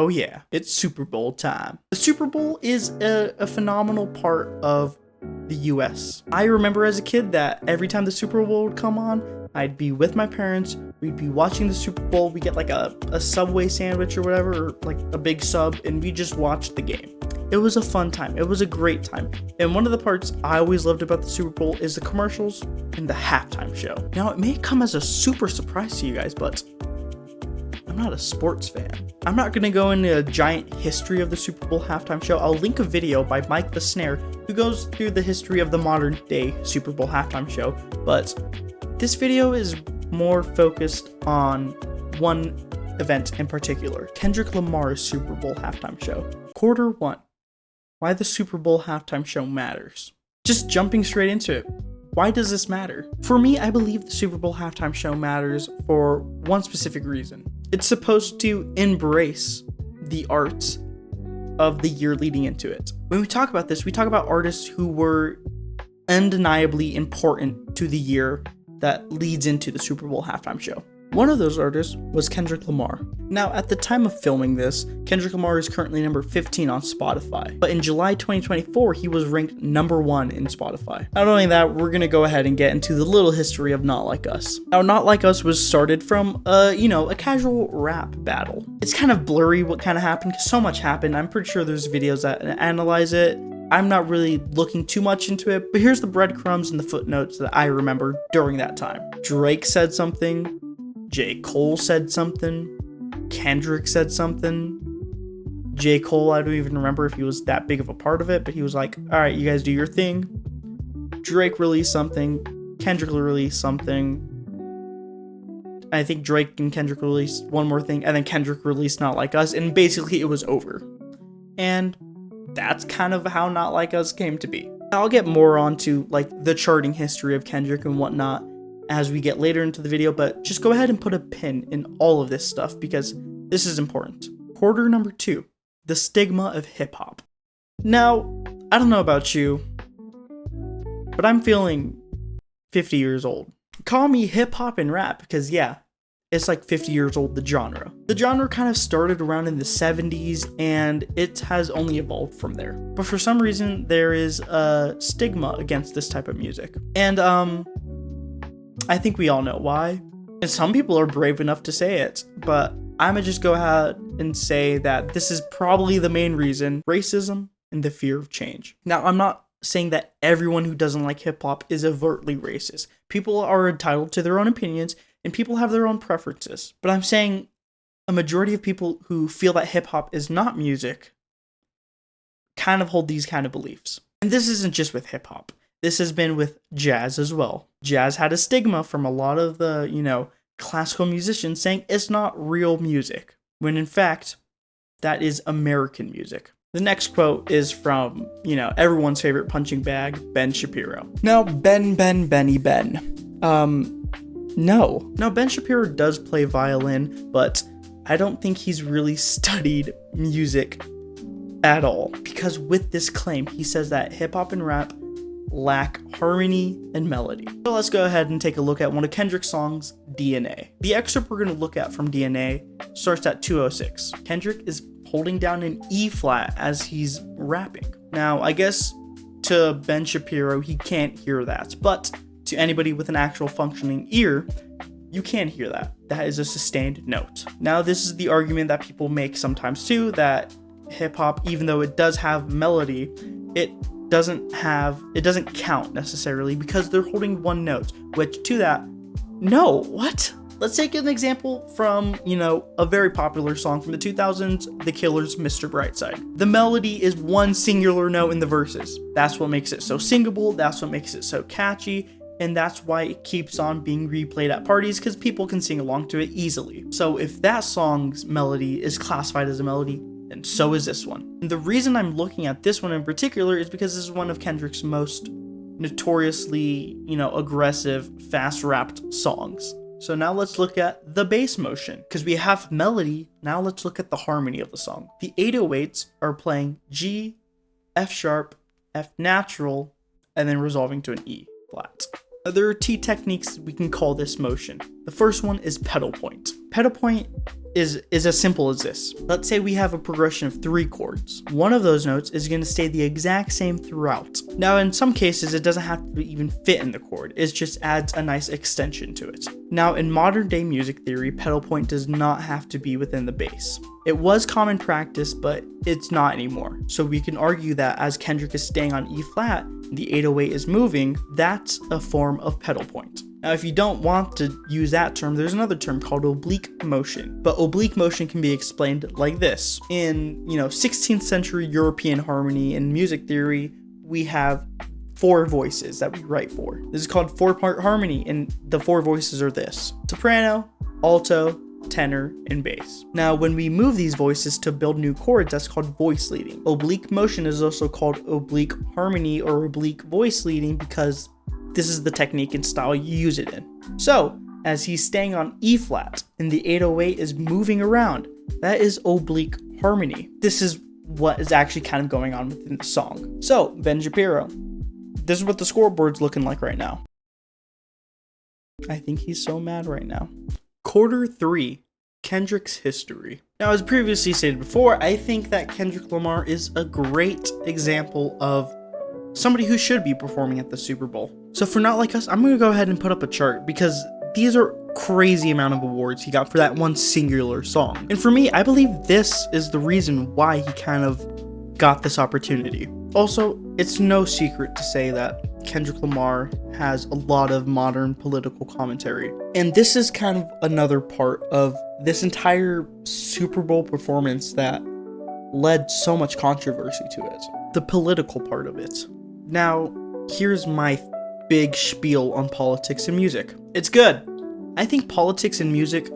Oh yeah, it's Super Bowl time. The Super Bowl is a phenomenal part of the US. I remember as a kid that every time the Super Bowl would come on, I'd be with my parents, we'd be watching the Super Bowl, we get like a Subway sandwich or whatever, or like a big sub, and we just watched the game. It was a fun time. It was a great time. And one of the parts I always loved about the Super Bowl is the commercials and the halftime show. Now, it may come as a super surprise to you guys, but I'm not a sports fan. I'm not going to go into a giant history of the Super Bowl halftime show. I'll link a video by Mike the Snare who goes through the history of the modern day Super Bowl halftime show, but this video is more focused on one event in particular, Kendrick Lamar's Super Bowl halftime show. Quarter 1. Why the Super Bowl halftime show matters. Just jumping straight into it. Why does this matter? For me, I believe the Super Bowl halftime show matters for one specific reason. It's supposed to embrace the arts of the year leading into it. When we talk about this, we talk about artists who were undeniably important to the year that leads into the Super Bowl halftime show. One of those artists was Kendrick Lamar. Now, at the time of filming this, Kendrick Lamar is currently number 15 on Spotify. But in July 2024, he was ranked number 1 in Spotify. Not only that, we're gonna go ahead and get into the little history of Not Like Us. Now, Not Like Us was started from, a casual rap battle. It's kind of blurry what kind of happened, because so much happened. I'm pretty sure there's videos that analyze it. I'm not really looking too much into it, but here's the breadcrumbs and the footnotes that I remember during that time. Drake said something. J. Cole said something. Kendrick said something. J. Cole, I don't even remember if he was that big of a part of it, but he was like, all right, you guys do your thing. Drake released something. Kendrick released something. I think Drake and Kendrick released one more thing, and then Kendrick released Not Like Us, and basically it was over. And that's kind of how Not Like Us came to be. I'll get more onto like the charting history of Kendrick and whatnot as we get later into the video, but just go ahead and put a pin in all of this stuff because this is important. Quarter number 2, the stigma of hip hop. Now, I don't know about you, but I'm feeling 50 years old. Call me hip hop and rap because yeah, it's like 50 years old, the genre. The genre kind of started around in the 70s and it has only evolved from there. But for some reason, there is a stigma against this type of music. And I think we all know why. And some people are brave enough to say it, but I'm gonna just go ahead and say that this is probably the main reason: racism and the fear of change. Now, I'm not saying that everyone who doesn't like hip hop is overtly racist. People are entitled to their own opinions and people have their own preferences. But I'm saying a majority of people who feel that hip hop is not music kind of hold these kind of beliefs. And this isn't just with hip hop. This has been with jazz as well. Jazz had a stigma from a lot of the, classical musicians saying it's not real music, when in fact, that is American music. The next quote is from, everyone's favorite punching bag, Ben Shapiro. Now, Benny Ben. No, Ben Shapiro does play violin, but I don't think he's really studied music at all. Because with this claim, he says that hip hop and rap lack harmony and melody. So let's go ahead and take a look at one of Kendrick's songs, DNA. The excerpt we're going to look at from DNA starts at 2:06. Kendrick is holding down an E flat as he's rapping. Now, I guess to Ben Shapiro, he can't hear that, but to anybody with an actual functioning ear, you can hear that. That is a sustained note. Now, this is the argument that people make sometimes too, that hip hop, even though it does have melody, it doesn't count necessarily because they're holding one note, which to that, no, what? Let's take an example from, a very popular song from the 2000s, The Killer's Mr. Brightside. The melody is one singular note in the verses. That's what makes it so singable, that's what makes it so catchy, and that's why it keeps on being replayed at parties because people can sing along to it easily. So if that song's melody is classified as a melody, and so is this one. And the reason I'm looking at this one in particular is because this is one of Kendrick's most notoriously, aggressive, fast-rapped songs. So now let's look at the bass motion. Because we have melody, now let's look at the harmony of the song. The 808s are playing G, F sharp, F natural, and then resolving to an E flat. There are two techniques we can call this motion. The first one is pedal point. Pedal point is as simple as this. Let's say we have a progression of 3 chords. One of those notes is going to stay the exact same throughout. Now, in some cases, it doesn't have to even fit in the chord. It just adds a nice extension to it. Now, in modern day music theory, pedal point does not have to be within the bass. It was common practice, but it's not anymore. So we can argue that as Kendrick is staying on E flat, the 808 is moving, that's a form of pedal point. Now, if you don't want to use that term, there's another term called oblique motion. But oblique motion can be explained like this. In, 16th century European harmony and music theory, we have 4 voices that we write for. This is called 4-part harmony, and the 4 voices are this: soprano, alto, tenor, and bass. Now, when we move these voices to build new chords, that's called voice leading. Oblique motion is also called oblique harmony or oblique voice leading because this is the technique and style you use it in. So, as he's staying on E flat and the 808 is moving around, that is oblique harmony. This is what is actually kind of going on within the song. So, Ben Shapiro, this is what the scoreboard's looking like right now. I think he's so mad right now. Quarter 3, Kendrick's history. Now, as previously stated before, I think that Kendrick Lamar is a great example of somebody who should be performing at the Super Bowl. So for Not Like Us, I'm going to go ahead and put up a chart because these are crazy amount of awards he got for that one singular song. And for me, I believe this is the reason why he kind of got this opportunity. Also, it's no secret to say that Kendrick Lamar has a lot of modern political commentary. And this is kind of another part of this entire Super Bowl performance that led so much controversy to it. The political part of it. Now, here's my big spiel on politics and music. It's good. I think politics and music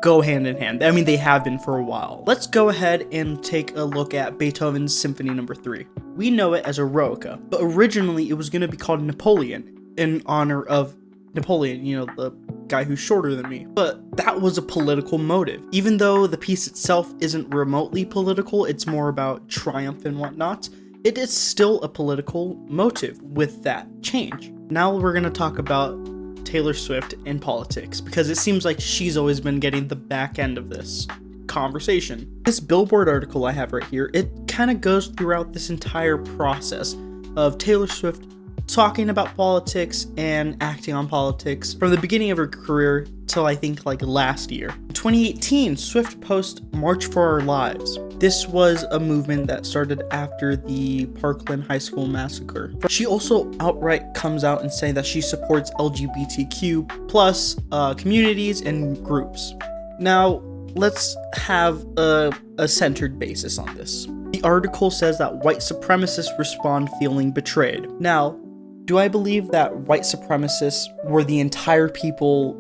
go hand in hand. I mean, they have been for a while. Let's go ahead and take a look at Beethoven's Symphony No. 3. We know it as Eroica, but originally it was going to be called Napoleon in honor of Napoleon, the guy who's shorter than me. But that was a political motive. Even though the piece itself isn't remotely political, it's more about triumph and whatnot, it is still a political motive with that change. Now we're going to talk about Taylor Swift and politics, because it seems like she's always been getting the back end of this conversation. This Billboard article I have right here, it kind of goes throughout this entire process of Taylor Swift talking about politics and acting on politics from the beginning of her career till I think like last year. In 2018, Swift posted March for Our Lives. This was a movement that started after the Parkland High School massacre. She also outright comes out and saying that she supports LGBTQ plus communities and groups. Now, let's have a centered basis on this. The article says that white supremacists respond feeling betrayed. Now, do I believe that white supremacists were the entire people,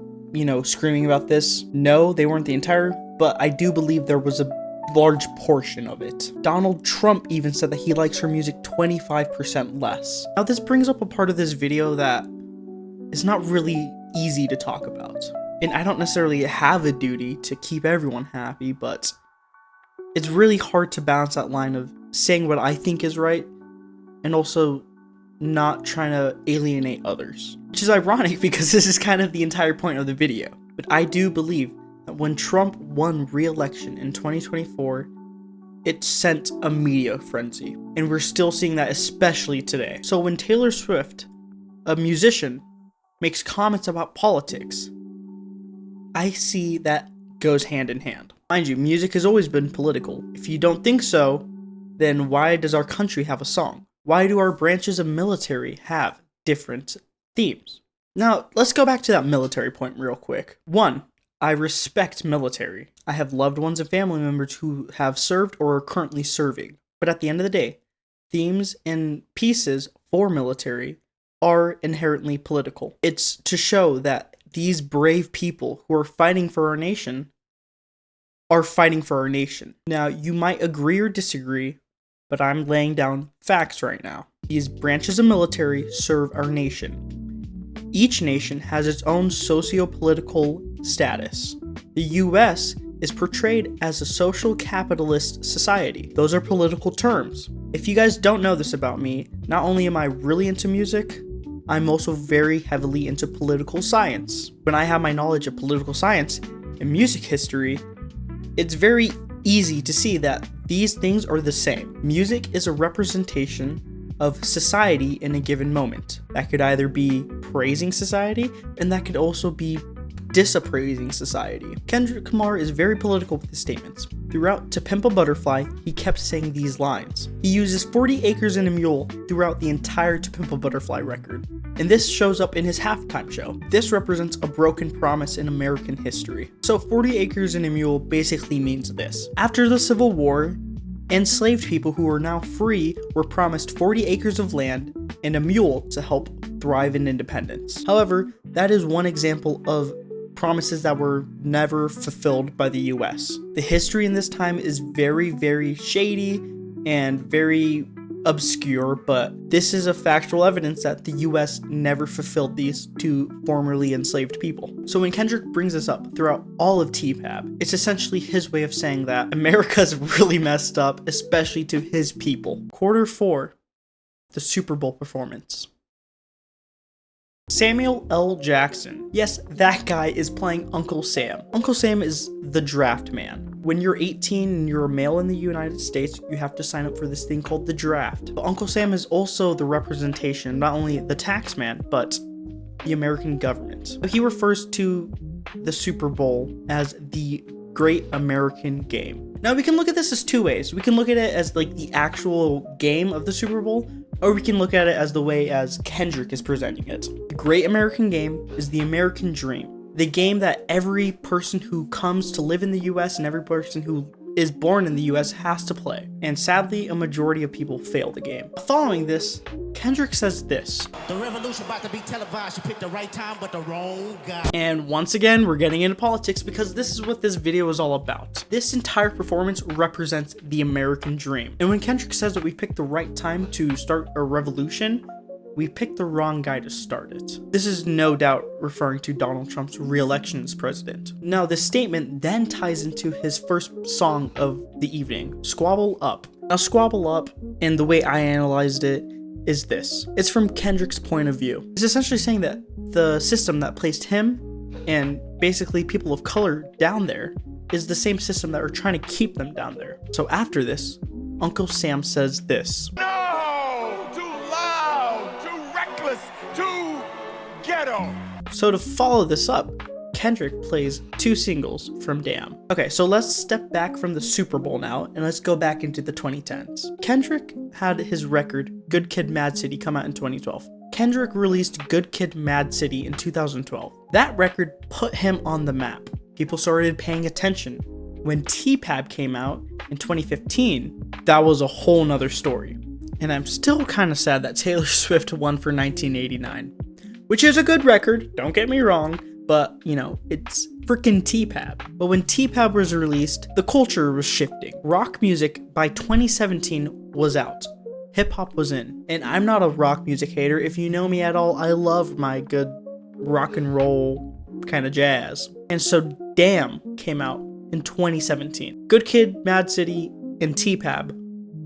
screaming about this? No, they weren't the entire, but I do believe there was a large portion of it. Donald Trump even said that he likes her music 25% less. Now, this brings up a part of this video that is not really easy to talk about. And I don't necessarily have a duty to keep everyone happy, but it's really hard to balance that line of saying what I think is right and also not trying to alienate others. Which is ironic because this is kind of the entire point of the video. But I do believe that when Trump won re-election in 2024, it sent a media frenzy. And we're still seeing that especially today. So when Taylor Swift, a musician, makes comments about politics, I see that goes hand in hand. Mind you, music has always been political. If you don't think so, then why does our country have a song? Why do our branches of military have different themes? Now, let's go back to that military point real quick. 1, I respect military. I have loved ones and family members who have served or are currently serving. But at the end of the day, themes and pieces for military are inherently political. It's to show that these brave people who are fighting for our nation are fighting for our nation. Now, you might agree or disagree, but I'm laying down facts right now. These branches of military serve our nation. Each nation has its own socio-political status. The US is portrayed as a social capitalist society. Those are political terms. If you guys don't know this about me, not only am I really into music, I'm also very heavily into political science. When I have my knowledge of political science and music history, It's very easy to see that these things are the same. Music is a representation of society in a given moment. That could either be praising society, and that could also be disappraising society. Kendrick Lamar is very political with his statements. Throughout To Pimp a Butterfly, he kept saying these lines. He uses 40 acres and a mule throughout the entire To Pimp a Butterfly record, and this shows up in his halftime show. This represents a broken promise in American history. So 40 acres and a mule basically means this. After the Civil War, enslaved people who are now free were promised 40 acres of land and a mule to help thrive in independence. However, that is one example of promises that were never fulfilled by the US. The history in this time is very, very shady and very obscure, but this is a factual evidence that the US never fulfilled these to formerly enslaved people. So when Kendrick brings this up throughout all of TPAB, it's essentially his way of saying that America's really messed up, especially to his people. Quarter 4, the Super Bowl performance. Samuel L. Jackson. Yes, that guy is playing Uncle Sam. Uncle Sam is the draft man. When you're 18 and you're a male in the United States, you have to sign up for this thing called the draft. But Uncle Sam is also the representation, not only the tax man, but the American government. He refers to the Super Bowl as the Great American Game. Now we can look at this as two ways. We can look at it as like the actual game of the Super Bowl, or we can look at it as the way as Kendrick is presenting it. The Great American Game is the American dream. The game that every person who comes to live in the US and every person who is born in the US has to play. And sadly, a majority of people fail the game. Following this, Kendrick says this. The revolution about to be televised. You picked the right time, but the wrong guy. And once again, we're getting into politics because this is what this video is all about. This entire performance represents the American dream. And when Kendrick says that we picked the right time to start a revolution, we picked the wrong guy to start it. This is no doubt referring to Donald Trump's re-election as president. Now, this statement then ties into his first song of the evening, Squabble Up. Now, Squabble Up, and the way I analyzed it, is this. It's from Kendrick's point of view. It's essentially saying that the system that placed him and basically people of color down there is the same system that are trying to keep them down there. So after this, Uncle Sam says this. Ghetto. So to follow this up, Kendrick plays 2 singles from Damn. Okay, so let's step back from the Super Bowl now, and let's go back into the 2010s. Kendrick had his record, Good Kid Mad City, come out in 2012. Kendrick released Good Kid Mad City in 2012. That record put him on the map. People started paying attention. When TPAB came out in 2015, that was a whole nother story. And I'm still kind of sad that Taylor Swift won for 1989. Which is a good record, don't get me wrong, but, you know, it's freaking TPAB. But when TPAB was released, the culture was shifting. Rock music by 2017 was out. Hip-hop was in. And I'm not a rock music hater. If you know me at all, I love my good rock and roll kind of jazz. And so Damn came out in 2017. Good Kid, Mad City, and TPAB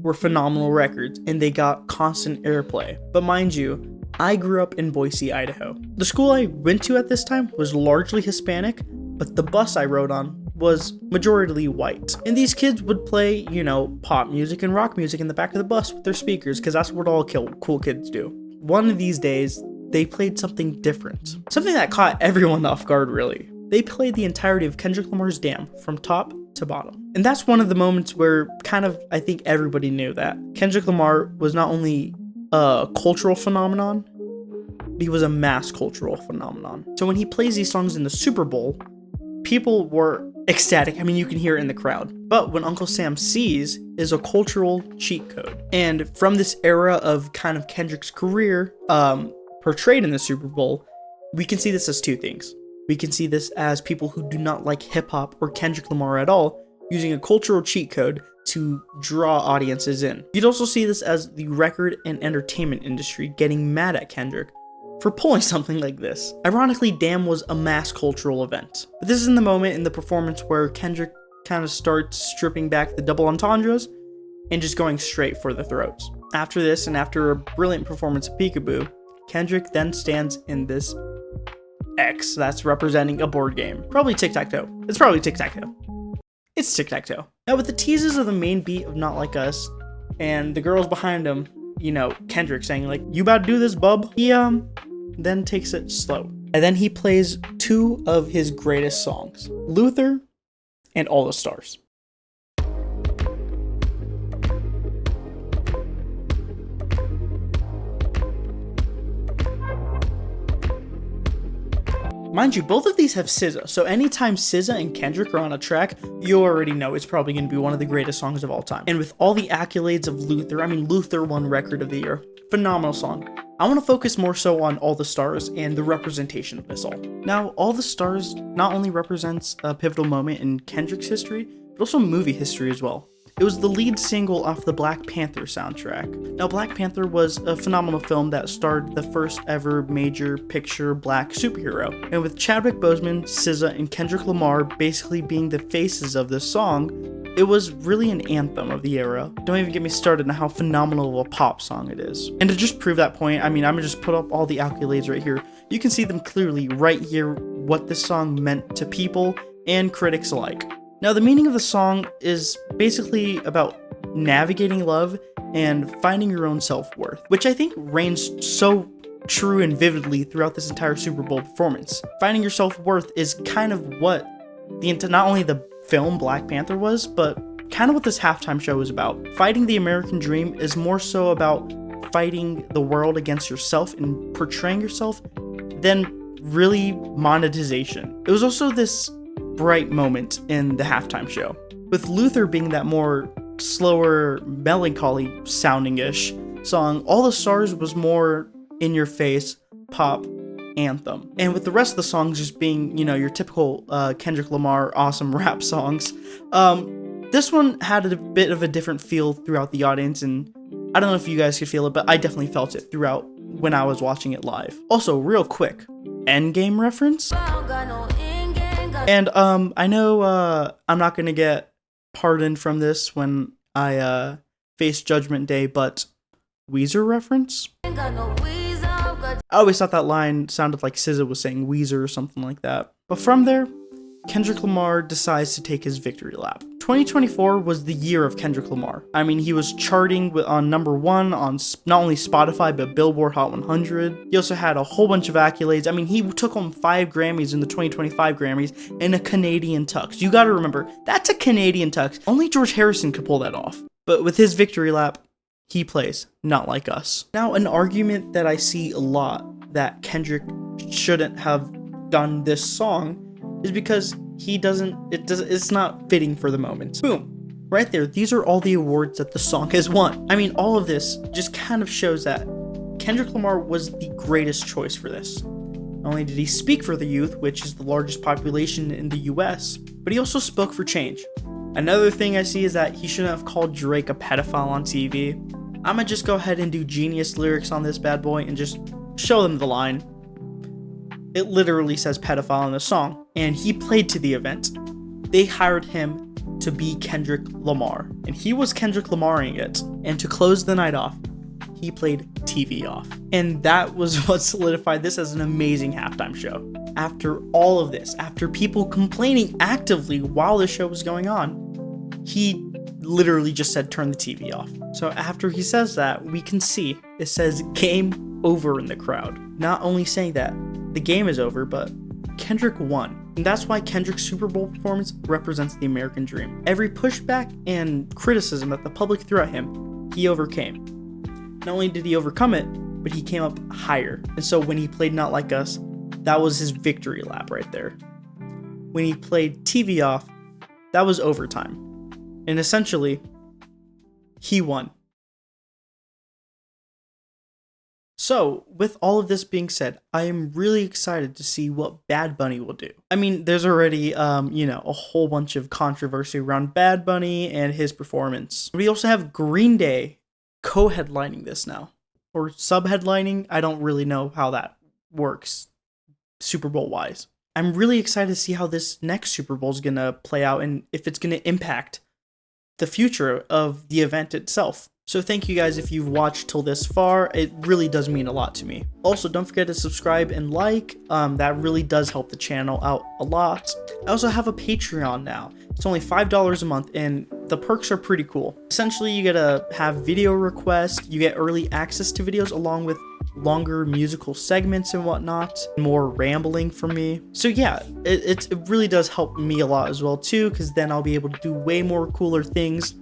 were phenomenal records, and they got constant airplay. But mind you, I grew up in Boise, Idaho. The school I went to at this time was largely Hispanic, but the bus I rode on was majority white. And these kids would play, you know, pop music and rock music in the back of the bus with their speakers, because that's what all cool kids do. One of these days, they played something different. Something that caught everyone off guard, really. They played the entirety of Kendrick Lamar's Damn from top to bottom. And that's one of the moments where kind of, I think everybody knew that Kendrick Lamar was not only a cultural phenomenon, but he was a mass cultural phenomenon. So when he plays these songs in the Super Bowl, people were ecstatic. I mean, you can hear it in the crowd. But what Uncle Sam sees is a cultural cheat code. And from this era of kind of Kendrick's career portrayed in the Super Bowl, we can see this as 2 things. We can see this as people who do not like hip-hop or Kendrick Lamar at all using a cultural cheat code to draw audiences in. You'd also see this as the record and entertainment industry getting mad at Kendrick for pulling something like this. Ironically, Damn was a mass cultural event. But this is in the moment in the performance where Kendrick kind of starts stripping back the double entendres and just going straight for the throats. After this, and after a brilliant performance of Peekaboo, Kendrick then stands in this X that's representing a board game. Probably tic-tac-toe. It's probably tic-tac-toe. It's tic-tac-toe. Now with the teases of the main beat of Not Like Us, and the girls behind him, you know, Kendrick saying like, "You about to do this, bub?" He then takes it slow. And then he plays two of his greatest songs, Luther and All the Stars. Mind you, both of these have SZA, so anytime SZA and Kendrick are on a track, you already know it's probably going to be one of the greatest songs of all time. And with all the accolades of Luther, I mean, Luther won Record of the Year. Phenomenal song. I want to focus more so on All the Stars and the representation of this all. Now, All the Stars not only represents a pivotal moment in Kendrick's history, but also movie history as well. It was the lead single off the Black Panther soundtrack. Now, Black Panther was a phenomenal film that starred the first ever major picture black superhero. And with Chadwick Boseman, SZA, and Kendrick Lamar basically being the faces of this song, it was really an anthem of the era. Don't even get me started on how phenomenal of a pop song it is. And to just prove that point, I mean, I'm gonna just put up all the accolades right here. You can see them clearly right here, what this song meant to people and critics alike. Now, the meaning of the song is basically about navigating love and finding your own self-worth, which I think reigns so true and vividly throughout this entire Super Bowl performance. Finding your self-worth is kind of what not only the film Black Panther was, but kind of what this halftime show is about. Fighting the American dream is more so about fighting the world against yourself and portraying yourself than really monetization. It was also this bright moment in the halftime show, with Luther being that more slower, melancholy sounding-ish song. All the Stars was more in-your-face pop anthem, and with the rest of the songs just being, you know, your typical Kendrick Lamar awesome rap songs, this one had a bit of a different feel throughout the audience, and I don't know if you guys could feel it, but I definitely felt it throughout when I was watching it live. Also, real quick, Endgame reference. And I know I'm not gonna get pardoned from this when I face Judgment Day, but Weezer reference? I always thought that line sounded like SZA was saying Weezer or something like that. But from there, Kendrick Lamar decides to take his victory lap. 2024 was the year of Kendrick Lamar. I mean, he was charting on #1 on not only Spotify, but Billboard Hot 100. He also had a whole bunch of accolades. I mean, he took home 5 Grammys in the 2025 Grammys in a Canadian tux. You gotta remember, that's a Canadian tux. Only George Harrison could pull that off. But with his victory lap, he plays Not Like Us. Now, an argument that I see a lot that Kendrick shouldn't have done this song is because it's not fitting for the moment. Boom. Right there, these are all the awards that the song has won. I mean, all of this just kind of shows that Kendrick Lamar was the greatest choice for this. Not only did he speak for the youth, which is the largest population in the US, but he also spoke for change. Another thing I see is that he shouldn't have called Drake a pedophile on TV. I'ma just go ahead and do genius lyrics on this bad boy and just show them the line. It literally says pedophile in the song, and he played to the event. They hired him to be Kendrick Lamar, and he was Kendrick Lamaring it. And to close the night off, he played TV Off. And that was what solidified this as an amazing halftime show. After all of this, after people complaining actively while the show was going on, he literally just said, turn the TV off. So after he says that, we can see it says game over in the crowd. Not only saying that the game is over, but Kendrick won. And that's why Kendrick's Super Bowl performance represents the American dream. Every pushback and criticism that the public threw at him, he overcame. Not only did he overcome it, but he came up higher. And so when he played Not Like Us, that was his victory lap right there. When he played TV Off, that was overtime. And essentially, he won. So, with all of this being said, I am really excited to see what Bad Bunny will do. I mean, there's already, a whole bunch of controversy around Bad Bunny and his performance. We also have Green Day co-headlining this now. Or sub-headlining, I don't really know how that works, Super Bowl-wise. I'm really excited to see how this next Super Bowl is going to play out and if it's going to impact the future of the event itself. So thank you guys if you've watched till this far. It really does mean a lot to me. Also, don't forget to subscribe and like. That really does help the channel out a lot. I also have a Patreon now. It's only $5 a month and the perks are pretty cool. Essentially, you get to have video requests, you get early access to videos along with longer musical segments and whatnot, more rambling from me. So yeah, it really does help me a lot as well too, because then I'll be able to do way more cooler things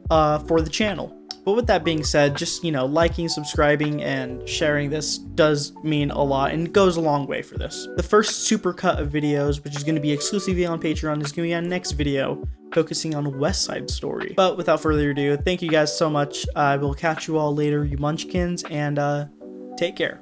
for the channel. But with that being said, just, you know, liking, subscribing, and sharing this does mean a lot and goes a long way for this. The first super cut of videos, which is going to be exclusively on Patreon, is going to be on next video, focusing on West Side Story. But without further ado, thank you guys so much. I will catch you all later, you munchkins, and take care.